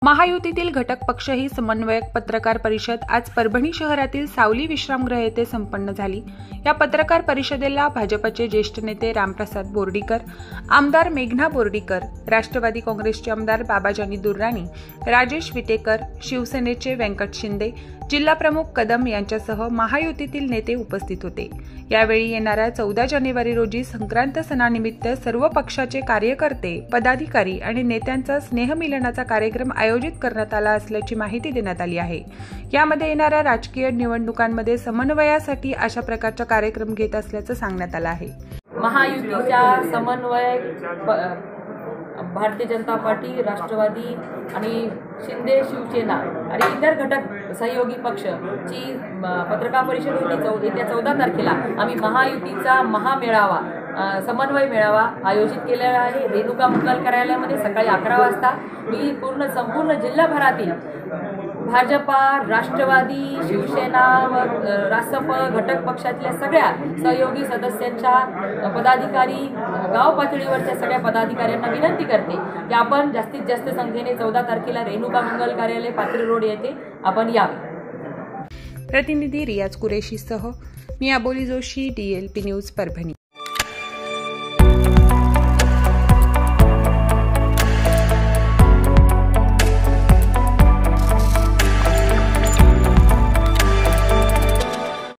महायुतीतील घटक पक्ष ही समन्वयक पत्रकार परिषद आज परभणी शहरातील सावली विश्रामगृह येथे संपन्न झाली। या पत्रकार परिषदेला भाजपचे ज्येष्ठ नेते रामप्रसाद बोर्डीकर, आमदार मेघना बोर्डीकर, राष्ट्रवादी काँग्रेसचे आमदार बाबाजानी दुर्राणी, राजेश विटेकर, शिवसेनेचे व्यंकट शिंदे, जिल्हा प्रमुख कदम यांच्यासह महायुतीतील नेते उपस्थित होते। यावेळी येणाऱ्या 14 जानेवारी रोजी संक्रांत सणानिमित्त सर्व पक्षाचे कार्यकर्ते, पदाधिकारी आणि नेत्यांचा स्नेहमिलनाचा कार्यक्रम आयोजित करण्यात आला असल्याची माहिती देण्यात आली आहे। यामध्ये येणाऱ्या राजकीय निवडणुकांमध्ये समन्वयासाठी अशा प्रकारचा कार्यक्रम घेत असल्याचं सांगण्यात आलं आहे। महायुतीच्या समन्वयक भारतीय जनता पार्टी, राष्ट्रवादी आणि शिंदे शिवसेना आणि इतर घटक सहयोगी पक्षची पत्रकार परिषद होती। येत्या 14 तारखेला आम्ही महायुतीचा महामेळावा, समन्वय मेळावा आयोजित केलेला आहे। रेणुका मंगल कार्यालयामध्ये सकाळी 11 वाजता मी संपूर्ण जिल्हाभरातील भाजपा, राष्ट्रवादी, शिवसेना व रासप घटक पक्षातल्या सगळ्या सहयोगी सदस्यांच्या पदाधिकारी, गाव पातळीवरच्या सगळ्या पदाधिकाऱ्यांना विनंती करते की आपण जास्तीत जास्त संख्येने 14 तारखेला रेणुका मंगल कार्यालय पाथरी रोड येथे आपण यावे। प्रतिनिधी रियाज कुरेशीसह मी अबोली जोशी, DLP न्यूज परभणी।